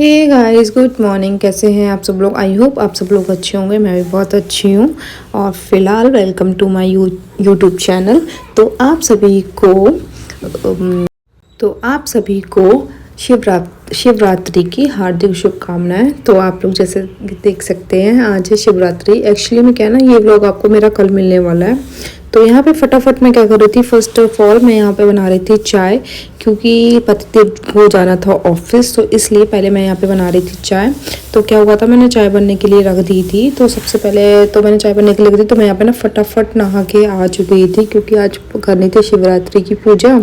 Hey guys, good morning. कैसे हैं आप सब लोग? आई होप आप सब लोग अच्छे होंगे। मैं भी बहुत अच्छी हूँ। और फिलहाल welcome to my YouTube channel. तो आप सभी को अम, शिवरात्रि की हार्दिक शुभकामनाएं। तो आप लोग जैसे देख सकते हैं, आज है शिवरात्रि। एक्चुअली में क्या है ना, ये व्लॉग आपको मेरा कल मिलने वाला है। तो यहाँ पे फटाफट मैं क्या कर रही थी, फर्स्ट ऑफ ऑल मैं यहाँ पे बना रही थी चाय, क्योंकि पतिदेव को जाना था ऑफिस, तो इसलिए पहले मैं यहाँ पे बना रही थी चाय। तो क्या हुआ था, मैंने चाय बनने के लिए रख दी थी। तो सबसे पहले तो मैंने चाय बनने के लिए रख दी, तो मैं यहाँ पे ना फटाफट नहा के आ चुकी थी, क्योंकि आज करनी थी शिवरात्रि की पूजा।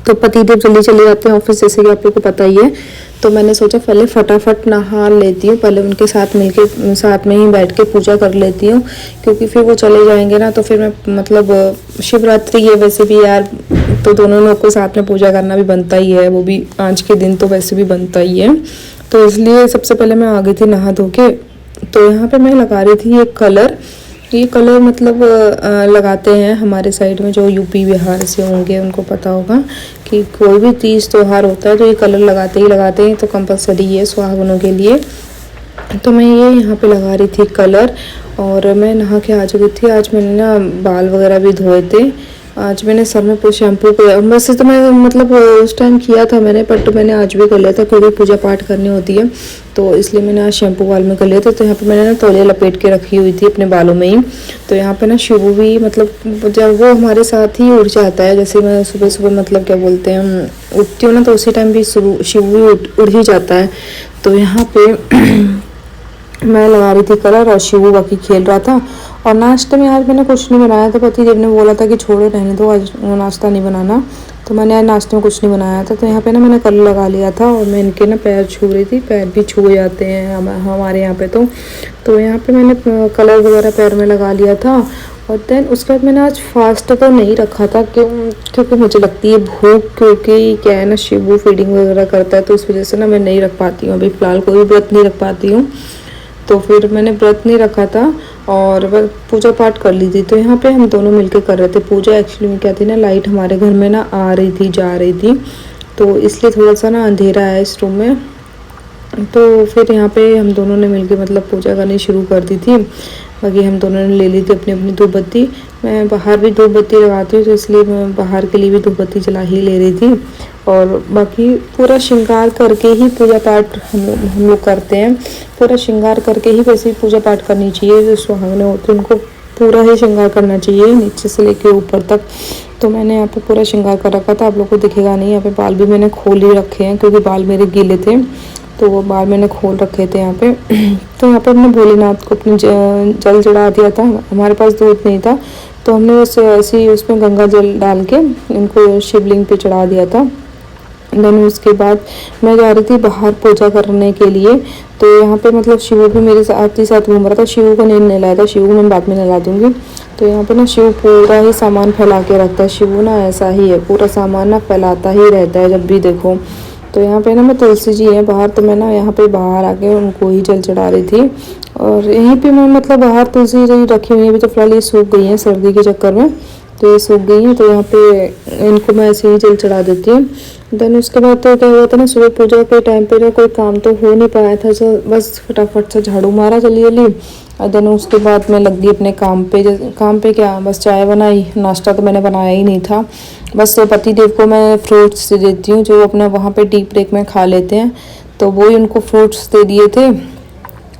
तो पतिदेव जल्दी चले जाते हैं ऑफिस, जैसे कि आप लोगों को पता ही है। तो मैंने सोचा पहले फटाफट नहा लेती हूँ, पहले उनके साथ मिलके साथ में ही बैठ के पूजा कर लेती हूँ, क्योंकि फिर वो चले जाएंगे ना, तो फिर मैं शिवरात्रि है वैसे भी यार, तो दोनों लोग को साथ में पूजा करना भी बनता ही है, वो भी आज के दिन तो वैसे भी बनता ही है। तो इसलिए सबसे पहले मैं आ गई थी नहा धो के। तो यहाँ पे मैं लगा रही थी ये कलर लगाते हैं हमारे साइड में, जो यूपी बिहार से होंगे उनको पता होगा कि कोई भी तीज त्योहार होता है तो ये कलर लगाते हैं, तो कंपलसरी है सुहागनों के लिए। तो मैं ये यहाँ पे लगा रही थी कलर, और मैं नहा के आ चुकी थी। आज मैंने ना बाल वगैरह भी धोए थे। आज मैंने सर में पूरा शैम्पू किया, वैसे तो मैं उस टाइम किया था मैंने, बट मैंने आज भी कर लिया था, क्योंकि पूजा पाठ करनी होती है, तो इसलिए मैंने आज शैम्पू बाल में कर लिया था। तो यहाँ पे मैंने ना तौलिया लपेट के रखी हुई थी अपने बालों में ही। तो यहाँ पे ना शिवू भी जब वो हमारे साथ ही उठ जाता है, जैसे मैं सुबह सुबह क्या बोलते हैं उठती हूँ ना, तो उसी टाइम भी शिवू भी उठ ही जाता है। तो यहाँ पे मैं लगा रही थी कलर, और शिवू बाकी खेल रहा था। और नाश्ते में आज मैंने कुछ नहीं बनाया था, पतिदेव ने बोला था कि छोड़ो रहने दो, आज नाश्ता नहीं बनाना, तो मैंने आज नाश्ते में कुछ नहीं बनाया था। तो यहाँ पे ना मैंने कलर लगा लिया था, और मैं इनके ना पैर छू रही थी, पैर भी छू जाते हैं हमारे यहाँ पे। तो यहाँ पे मैंने कलर वगैरह पैर में लगा लिया था। और देन उसके बाद मैंने आज फास्ट तो नहीं रखा था, क्योंकि मुझे लगती है भूख, क्योंकि क्या है ना, शिवू फीडिंग वगैरह करता है, तो इस वजह से ना मैं नहीं रख पाती हूँ। अभी फ़िलहाल कोई व्रत नहीं रख पाती हूँ, तो फिर मैंने व्रत नहीं रखा था और वह पूजा पाठ कर ली थी। तो यहाँ पे हम दोनों मिलके कर रहे थे पूजा। एक्चुअली में क्या थी ना, लाइट हमारे घर में ना आ रही थी जा रही थी, तो इसलिए थोड़ा सा ना अंधेरा है इस रूम में। तो फिर यहाँ पे हम दोनों ने मिलके पूजा करनी शुरू कर दी थी। बाकी हम दोनों ने ले ली थी अपनी अपनी धूपबत्ती। मैं बाहर भी धूपबत्ती लगाती हूँ, तो इसलिए मैं बाहर के लिए भी धूपबत्ती जला ही ले रही थी। और बाकी पूरा श्रृंगार करके ही पूजा पाठ हम लोग करते हैं। पूरा श्रृंगार करके ही वैसे ही पूजा पाठ करनी चाहिए। जो सुहागने होते हैं उनको पूरा ही श्रृंगार करना चाहिए, नीचे से लेके ऊपर तक। तो मैंने यहाँ पे पूरा श्रृंगार कर रखा था, आप लोग को दिखेगा नहीं। यहाँ पे बाल भी मैंने खोल ही रखे हैं, क्योंकि बाल मेरे गीले थे, तो वो बाल मैंने खोल रखे थे यहाँ पे। तो यहाँ पे हमने भोलेनाथ को अपनी जल चढ़ा दिया था। हमारे पास दूध नहीं था, तो हमने ऐसे ही उसमें गंगा जल डाल के इनको शिवलिंग पे चढ़ा दिया था। देन उसके बाद मैं जा रही थी बाहर पूजा करने के लिए। तो यहाँ पे शिवू भी मेरे साथ ही साथ घूम रहा था। शिवू को नहीं नहलाया था, शिवू को मैं बाद में नहला दूंगी। तो यहाँ पे ना शिवू पूरा ही सामान फैला के रखता है। शिवू ना ऐसा ही है, पूरा सामान ना फैलाता ही रहता है जब भी देखो। तो यहाँ पे ना मैं तुलसी जी है बाहर, तो मैं ना यहाँ पे बाहर आके उनको ही जल चढ़ा रही थी। और यहीं पे मैं बाहर तुलसी जी रखी हुई है, अभी तो फिलहाल ये सूख गई है सर्दी के चक्कर में, तो ये सूख गई हैं। तो यहाँ पे इनको मैं ऐसे ही जल चढ़ा देती हूँ। देन उसके बाद तो क्या हुआ था ना, सुबह पूजा के टाइम पे कोई काम तो हो नहीं पाया था, तो बस फटाफट से झाड़ू मारा जल्दी जल्दी। और देन उसके बाद मैं लग गई अपने काम पे क्या, बस चाय बनाई। नाश्ता तो मैंने बनाया ही नहीं था। बस पतिदेव को मैं फ्रूट्स दे देती हूँ, जो अपना वहाँ पे टी ब्रेक में खा लेते हैं, तो वही उनको फ्रूट्स दे दिए थे।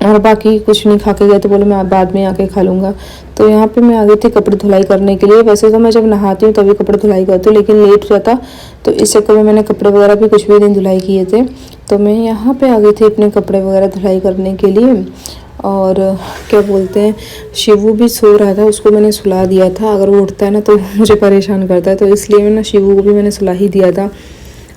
और बाकी कुछ नहीं खा के गए, तो बोले मैं बाद में आके खा लूँगा। तो यहाँ पे मैं आ गई थी कपड़े धुलाई करने के लिए। वैसे तो मैं जब नहाती हूँ तभी कपड़े धुलाई करती हूँ, लेकिन लेट हो जाता, तो इस चक्कर में मैंने कपड़े वगैरह भी कुछ भी दिन धुलाई किए थे। तो मैं यहाँ पे आ गई थी अपने कपड़े वगैरह धुलाई करने के लिए। और क्या बोलते हैं, शिवू भी सो रहा था, उसको मैंने सुला दिया था। अगर वो उठता है ना तो मुझे परेशान करता है, तो इसलिए मैं ना शिवू को भी मैंने सुला ही दिया था।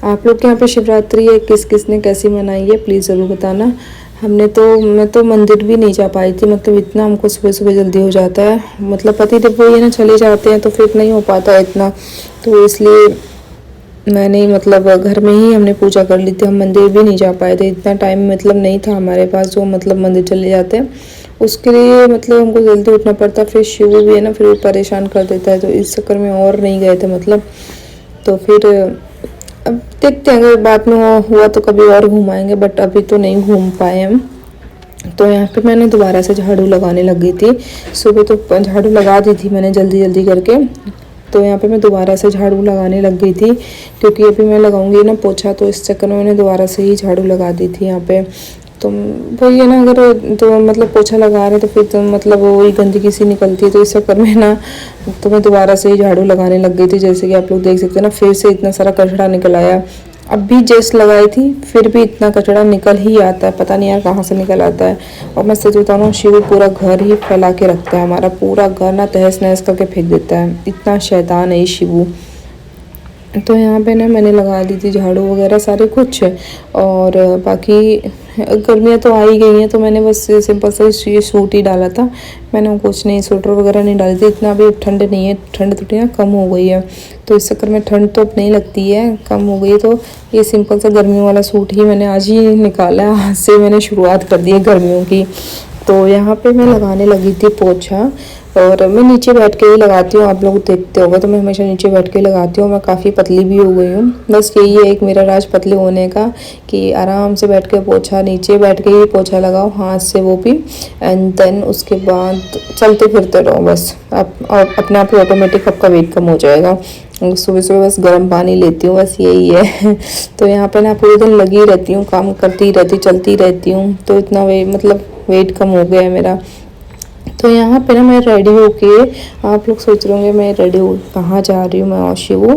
आप लोग के यहाँ पे शिवरात्रि है, किस ने कैसी मनाई है, प्लीज़ ज़रूर बताना। मैं तो मंदिर भी नहीं जा पाई थी, इतना हमको सुबह सुबह जल्दी हो जाता है। पति जब वो ये ना चले जाते हैं तो फिर नहीं हो पाता है इतना, तो इसलिए मैंने घर में ही हमने पूजा कर ली थी। हम मंदिर भी नहीं जा पाए थे, इतना टाइम नहीं था हमारे पास जो मंदिर चले जाते हैं। उसके लिए हमको जल्दी उठना पड़ता। फिर शिव भी है ना, फिर वो परेशान कर देता है, तो इस चक्कर में और नहीं गए थे। तो फिर अब देखते हैं, अगर बाद में हुआ तो कभी और घूम आएंगे, बट अभी तो नहीं घूम पाए हम। तो यहाँ पे मैंने दोबारा से झाड़ू लगाने लग गई थी। सुबह तो झाड़ू लगा दी थी मैंने जल्दी जल्दी करके, तो यहाँ पे मैं दोबारा से झाड़ू लगाने लग गई थी, क्योंकि अभी मैं लगाऊंगी ना पोछा, तो इस चक्कर में मैंने दोबारा से ही झाड़ू लगा दी थी यहाँ पे। तो वही है ना, अगर तो मतलब पोछा लगा रहे तो फिर तो मतलब वही गंदगी सी निकलती है, तो इस चक्कर में ना तो मैं दोबारा से ही झाड़ू लगाने लग गई थी। जैसे कि आप लोग देख सकते हैं ना, फिर से इतना सारा कचरा निकल आया। अब भी जस्ट लगाई थी फिर भी इतना कचरा निकल ही आता है, पता नहीं यार कहाँ से निकल आता है। और मैं सच बताऊँ ना, शिव पूरा घर ही फैला के रखता है, हमारा पूरा घर ना तहस नहस करके फेंक देता है, इतना शैतान है ये शिवू। तो यहाँ पे ना मैंने लगा दी थी झाड़ू वगैरह सारे कुछ, और बाकी गर्मियाँ तो आ ही गई हैं, तो मैंने बस सिंपल सा ये सूट ही डाला था। मैंने कुछ नहीं, स्वेटर वगैरह नहीं डाली थी, इतना भी ठंड नहीं है, ठंड थोड़ी ना कम हो गई है, तो इस चक्कर में ठंड तो अब नहीं लगती है, कम हो गई है। तो ये सिंपल सा गर्मियों वाला सूट ही मैंने आज ही निकाला है, आज से मैंने शुरुआत कर दी है गर्मियों की। तो यहाँ पे मैं लगाने लगी थी पोछा, और मैं नीचे बैठ के ही लगाती हूँ, आप लोग देखते होंगे तो मैं हमेशा नीचे बैठ के लगाती हूँ। मैं काफ़ी पतली भी हो गई हूँ, बस यही है एक मेरा राज पतले होने का, कि आराम से बैठ के पोछा, नीचे बैठ के ही पोछा लगाओ हाथ से, वो भी एंड देन उसके बाद चलते फिरते रहो बस। आप अपने आप ही ऑटोमेटिक आपका वेट कम हो जाएगा। सुबह सुबह बस गर्म पानी लेती हूँ, बस यही है। तो यहाँ पे ना पूरे दिन लगी रहती हूँ, काम करती रहती, चलती रहती हूँ, तो इतना वेट कम हो गया है मेरा। तो यहाँ पे ना मैं रेडी होके, आप लोग सोच रहे होंगे मैं रेडी हो कहाँ जा रही हूँ मैं और शिवू।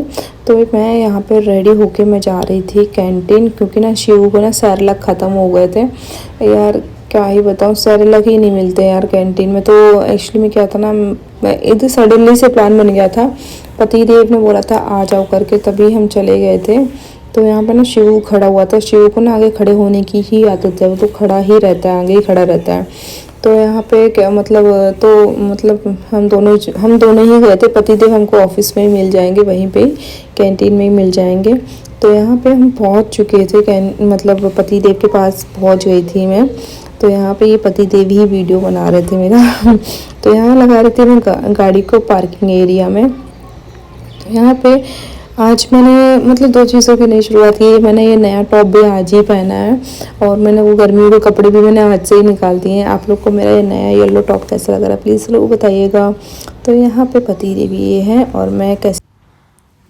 तो मैं यहाँ पे रेडी होके मैं जा रही थी कैंटीन, क्योंकि ना शिवू को ना सेरेलैक ख़त्म हो गए थे यार, क्या ही बताऊँ, सेरेलैक ही नहीं मिलते यार कैंटीन में। तो एक्चुअली में क्या था ना, मैं इधर सडनली से प्लान बन गया था, पति देव ने बोला था आ जाओ करके, तभी हम चले गए थे। तो यहाँ पे ना शिवू खड़ा हुआ था, शिवू को ना आगे खड़े होने की ही आदत है, वो तो खड़ा ही रहता है, आगे ही खड़ा रहता है। तो यहाँ पे क्या मतलब, तो मतलब हम दोनों ही गए थे, पतिदेव हमको ऑफिस में ही मिल जाएंगे, वहीं पे ही कैंटीन में ही मिल जाएंगे। तो यहाँ पे हम पहुँच चुके थे, मतलब पतिदेव के पास पहुँच गई थी मैं। तो यहाँ पे ये पतिदेव ही वीडियो बना रहे थे मेरा। तो यहाँ लगा रहे थे मैं गाड़ी को पार्किंग एरिया में। तो यहाँ पे आज मैंने मतलब 2 चीज़ों की नई शुरुआत की, मैंने ये नया टॉप भी आज ही पहना है, और मैंने वो गर्मियों के कपड़े भी मैंने आज से ही निकाल दिए हैं। आप लोग को मेरा ये नया येलो टॉप कैसा लग रहा है प्लीज़ लोग बताइएगा। तो यहाँ पे पति देव ये है और मैं कैसे,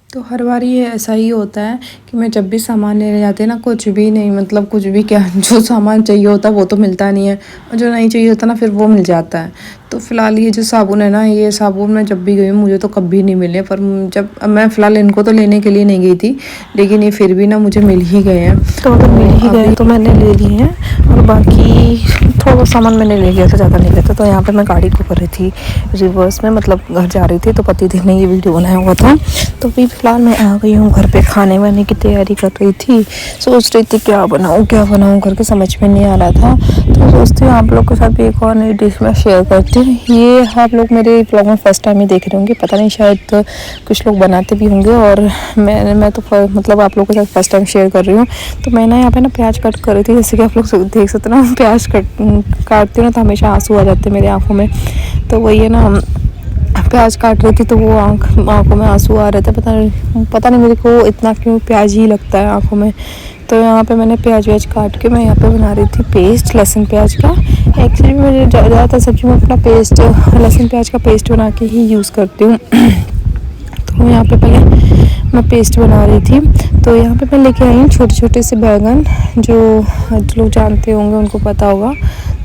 तो हर बार ये ऐसा ही होता है कि मैं जब भी सामान लेने जाती है ना, कुछ भी नहीं, मतलब कुछ भी क्या, जो सामान चाहिए होता है वो तो मिलता नहीं है, और जो नहीं चाहिए होता ना फिर वो मिल जाता है। तो फ़िलहाल ये जो साबुन है ना, ये साबुन मैं जब भी गई हूँ मुझे तो कभी नहीं मिले, पर जब मैं फ़िलहाल इनको तो लेने के लिए नहीं गई थी, लेकिन ये फिर भी ना मुझे मिल ही गए हैं। तो अगर मिल ही गए तो मैंने ले लिए हैं, और बाकी थोड़ा सामान मैंने ले लिया था, ज़्यादा नहीं लेता। तो यहाँ पे मैं गाड़ी को कर रही थी रिवर्स में, मतलब घर जा रही थी, तो पति देव ने ये वीडियो बनाया हुआ था। तो अभी फ़िलहाल मैं आ गई हूँ घर पे, खाने वाने की तैयारी कर रही थी, सोच रही थी क्या बनाऊँ करके समझ में नहीं आ रहा था। तो सोचती हूँ आप लोग के साथ भी एक और नई डिश में शेयर करती हूँ। ये आप लोग मेरे ब्लॉग में फर्स्ट टाइम ही देख रहे होंगे, पता नहीं शायद तो कुछ लोग बनाते भी होंगे, और मैं तो मतलब आप लोग के साथ फर्स्ट टाइम शेयर कर रही हूँ। तो मैं ना यहाँ पे ना प्याज कट कर रही थी, जैसे कि आप लोग देख सकते हैं ना, प्याज काटती हूँ ना तो हमेशा आंसू आ जाते हैं मेरे आँखों में। तो वही है ना, प्याज काट रही थी तो वो आँखों में आंसू आ रहे थे, पता नहीं मेरे को इतना क्यों प्याज ही लगता है आँखों में। तो यहाँ पे मैंने प्याज व्याज काट के मैं यहाँ पे बना रही थी पेस्ट लहसुन प्याज का। एक्चुअली मैं ज़्यादातर सब्जी में अपना पेस्ट लहसुन प्याज का पेस्ट बना के ही यूज़ करती हूँ। तो यहाँ पे पहले मैं पेस्ट बना रही थी। तो यहाँ पे मैं लेके आई हूँ छोटे छोटे से बैगन, जो लोग जानते होंगे उनको पता होगा।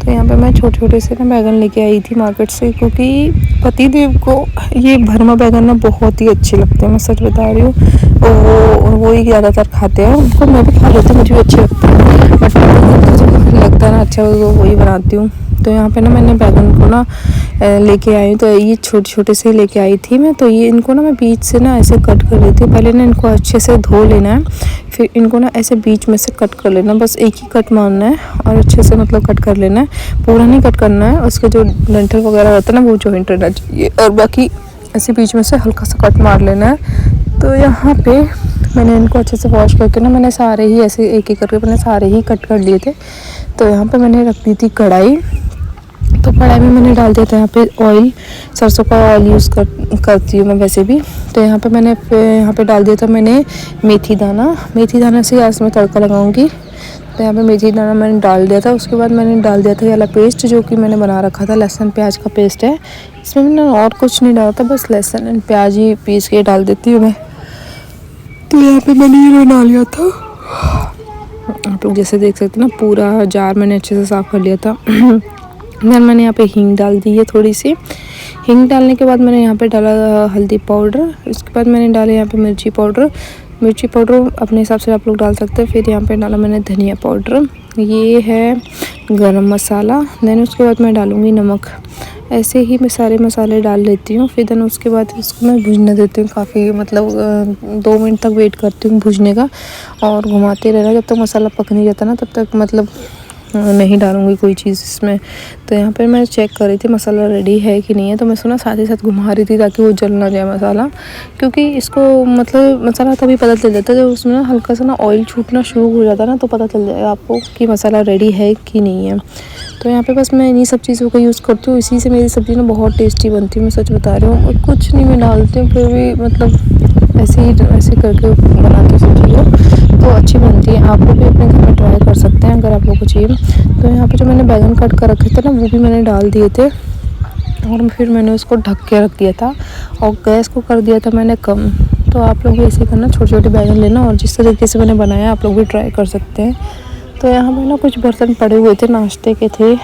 तो यहाँ पे मैं छोटे छोटे से ना बैगन लेके आई थी मार्केट से, क्योंकि पति देव को ये भरमा बैगन ना बहुत ही अच्छे लगते हैं, मैं सच बता रही हूँ। वो ही ज़्यादातर खाते हैं, उनको मैं भी खा लेती हूँ, मुझे भी अच्छे लगते हैं, बट जो लगता है ना अच्छा वही बनाती हूँ। तो यहाँ पे ना मैंने बैगन को ना लेके आई हूँ, तो ये छोटे छोटे से लेके आई थी मैं। तो ये इनको ना मैं बीच से ना ऐसे कट कर रही थी, पहले ना इनको अच्छे से धो लेना है, फिर इनको ना ऐसे बीच में से कट कर लेना, बस एक ही कट मारना है और अच्छे से मतलब कट कर लेना है, पूरा नहीं कट करना है, उसके जो डंठल वगैरह रहता है ना वो जॉइंट रहना चाहिए, और बाकी ऐसे बीच में से हल्का सा कट मार लेना है। तो यहाँ पे मैंने इनको अच्छे से वॉश करके ना मैंने सारे ही ऐसे एक एक करके मैंने सारे ही कट कर लिए थे। तो यहाँ पे मैंने रख दी थी कढ़ाई। तो कढ़ाई में मैंने डाल दिया था यहाँ पे ऑयल, सरसों का ऑयल यूज़ करती हूँ मैं वैसे भी। तो यहाँ पे मैंने यहाँ पे डाल दिया था मैंने मेथी दाना से आज मैं तड़का लगाऊंगी। तो यहाँ पे मेथी दाना मैंने डाल दिया था। उसके बाद मैंने डाल दिया था ये वाला पेस्ट जो कि मैंने बना रखा था, लहसुन प्याज का पेस्ट है। इसमें मैंने और कुछ नहीं डाला था, बस लहसुन एंड प्याज ही पीस के डाल देती हूँ मैं। तो यहाँ पे मैंने ये बना लिया था, आप लोग जैसे देख सकते हैं ना, पूरा जार मैंने अच्छे से साफ़ कर लिया था। देन मैंने यहाँ पे हींग डाल दी है थोड़ी सी। हींग डालने के बाद मैंने यहाँ पे डाला हल्दी पाउडर। उसके बाद मैंने डाला यहाँ पे मिर्ची पाउडर अपने हिसाब से आप लोग डाल सकते हैं। फिर यहाँ पे डाला मैंने धनिया पाउडर, ये है गरम मसाला। देन उसके बाद मैं डालूँगी नमक। ऐसे ही मैं सारे मसाले डाल लेती हूँ। फिर देन उसके बाद इसको मैं भूनने देती हूँ काफ़ी, मतलब 2 मिनट तक वेट करती हूँ भूनने का, और घुमाते रहना जब तक मसाला पक नहीं जाता ना, तब तक मतलब नहीं डालूँगी कोई चीज़ इसमें। तो यहाँ पे मैं चेक कर रही थी मसाला रेडी है कि नहीं है, तो मैं सुना साथ ही साथ घुमा रही थी ताकि वो जल ना जाए मसाला, क्योंकि इसको मतलब मसाला तभी पता चल जाता है जब उसमें हल्का सा ना ऑयल छूटना शुरू हो जाता है ना, तो पता चल जाएगा आपको कि मसाला रेडी है कि नहीं है। तो यहाँ पे बस मैं इन्हीं सब चीज़ों का यूज़ करती हूँ, इसी से मेरी सब्ज़ी ना बहुत टेस्टी बनती है, मैं सच बता रही हूँ। और कुछ नहीं मैं डालती हूँ, फिर भी मतलब ऐसे करके बनाती हूँ सब्ज़ी को, तो अच्छी बनती है। आप लोग भी अपने घर में ट्राई कर सकते हैं अगर आप लोग को चाहिए। तो यहाँ पे जो मैंने बैंगन कट कर रखे थे ना, वो भी मैंने डाल दिए थे, और फिर मैंने उसको ढक के रख दिया था, और गैस को कर दिया था मैंने कम। तो आप लोग भी ऐसे करना, छोटे बैंगन लेना, और जिस तरीके से मैंने बनाया आप लोग भी ट्राई कर सकते हैं। तो यहाँ पे ना कुछ बर्तन पड़े हुए थे, नाश्ते के थे,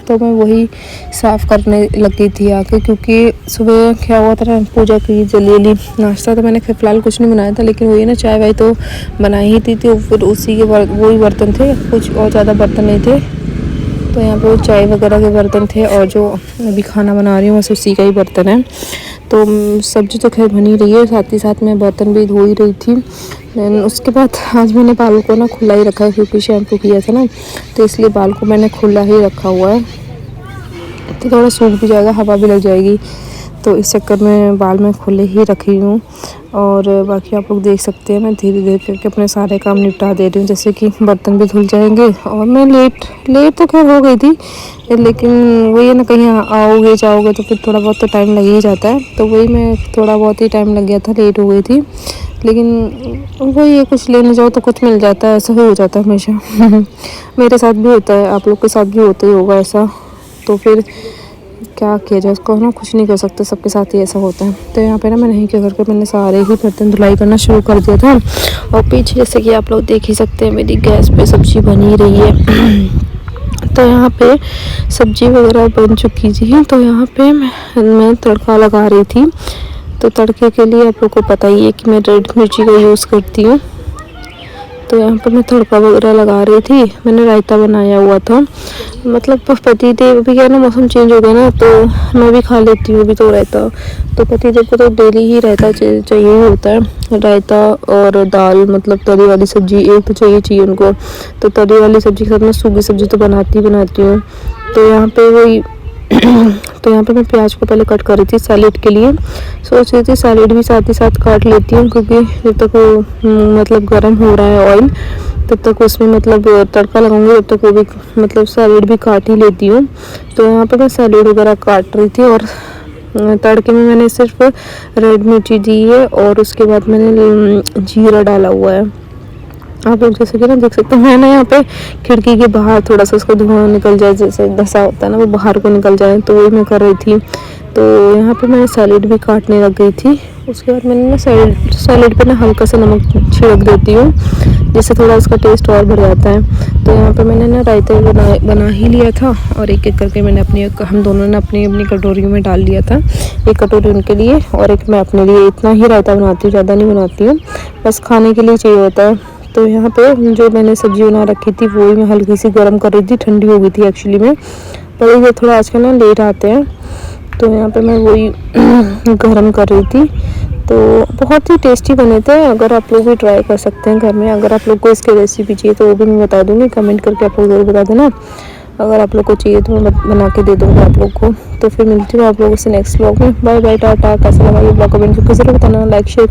तो मैं वही साफ़ करने लगी थी आके, क्योंकि सुबह क्या हुआ था ना, पूजा की जल्दी नाश्ता तो मैंने फ़िलहाल कुछ नहीं बनाया था, लेकिन वही ना चाय वाय तो बनाई ही थी, तो फिर उसी के वही बर्तन थे, कुछ और ज़्यादा बर्तन नहीं थे। तो यहाँ पे वो चाय वगैरह के बर्तन थे, और जो अभी खाना बना रही हूँ बस उसी का ही बर्तन है। तो सब्ज़ी तो खैर बनी रही है, साथ ही साथ मैं बर्तन भी धो ही रही थी। देन उसके बाद आज मैंने बाल को ना खुला ही रखा है, क्योंकि शैम्पू किया था ना, तो इसलिए बाल को मैंने खुला ही रखा हुआ है, तो थोड़ा सूख भी जाएगा, हवा भी लग जाएगी, तो इस चक्कर में बाल मैं खुले ही रखी हूँ। और बाकी आप लोग देख सकते हैं मैं धीरे धीरे करके अपने सारे काम निपटा दे रही हूँ, जैसे कि बर्तन भी धुल जाएंगे। और मैं लेट तो खैर हो गई थी, लेकिन वही है ना, कहीं आओगे जाओगे तो फिर थोड़ा बहुत तो टाइम लग ही जाता है, तो वही मैं थोड़ा बहुत ही टाइम लग गया था, लेट हो गई थी। लेकिन वही है, कुछ लेने जाओ तो कुछ मिल जाता है, ऐसा ही हो जाता है हमेशा। मेरे साथ भी होता है, आप लोग के साथ भी होता ही होगा ऐसा, तो फिर क्या किया जाए उसको ना, कुछ नहीं कर सकते, सबके साथ ही ऐसा होता है। तो यहाँ पे ना मैं नहीं क्या करके मैंने सारे ही बर्तन धुलाई करना शुरू कर दिया था। और पीछे जैसे कि आप लोग देख ही सकते हैं मेरी गैस पे सब्ज़ी बनी रही है। तो यहाँ पे सब्ज़ी वगैरह बन चुकी थी, तो यहाँ पे मैं तड़का लगा रही थी। तो तड़के के लिए आप लोग को पता ही है कि मैं रेड मिर्ची का यूज़ करती हूँ। तो यहाँ पर मैं तड़का वगैरह लगा रही थी। मैंने रायता बनाया हुआ था, मतलब पति देव, अभी क्या ना मौसम चेंज हो गया ना, तो मैं भी खा लेती हूँ अभी तो रायता। तो पति देव को तो डेली ही रायता चाहिए होता है, रायता और दाल, मतलब तरी वाली सब्जी एक तो चाहिए उनको। तो तरी वाली सब्जी के साथ मैं सूखी सब्जी तो बनाती हूँ। तो यहाँ पे वही तो यहाँ पे मैं प्याज को पहले कट कर रही थी सैलेड के लिए। सोच रही थी सैलेड भी साथ ही साथ काट लेती हूँ, क्योंकि जब तक वो मतलब गर्म हो रहा है ऑयल, तब तक उसमें मतलब तड़का लगाऊंगी, तब तक वो भी मतलब सैलेड भी काट ही लेती हूँ। तो यहाँ पे मैं सैलेड वगैरह काट रही थी, और तड़के में मैंने सिर्फ रेड मिर्ची दी है, और उसके बाद मैंने जीरा डाला हुआ है। आप लोग जैसे कि ना देख सकते हैं, मैं ना यहाँ पे खिड़की के बाहर थोड़ा सा उसका धुआं निकल जाए, जैसे धसा होता है ना, वो बाहर को निकल जाए, तो वही मैं कर रही थी। तो यहाँ पे मैंने सैलेड भी काटने लग गई थी। उसके बाद मैंने ना सैलेड पे ना हल्का सा नमक छिड़क देती हूँ, जिससे थोड़ा उसका टेस्ट और बढ़ जाता है। तो यहाँ पे मैंने ना रायता बना ही लिया था, और एक एक करके मैंने हम दोनों ने अपनी कटोरियों में डाल लिया था। एक कटोरी उनके लिए और एक मैं अपने लिए। इतना ही रायता बनाती हूँ, ज़्यादा नहीं बनाती हूँ, बस खाने के लिए चाहिए होता है। तो यहाँ पे जो मैंने सब्ज़ी बना रखी थी वो मैं हल्की सी गर्म कर रही थी, ठंडी हो गई थी एक्चुअली में, पर ये थोड़ा आजकल ना लेट आते हैं, तो यहाँ पे मैं वही गर्म कर रही थी। तो बहुत ही टेस्टी बने थे, अगर आप लोग भी ट्राई कर सकते हैं घर में। अगर आप लोग को इसकी रेसिपी चाहिए तो वो भी मैं बता दूँगी, कमेंट करके आप लोग ज़रूर बता देना। अगर आप लोग को चाहिए तो मैं बना के दे दूँगी आप लोग को। तो फिर मिलती हूँ आप लोगों से नेक्स्ट व्लॉग में। Bye bye, tata. कैसा लगा ये व्लॉग कमेंट करके ज़रूर बताना, लाइक शेयर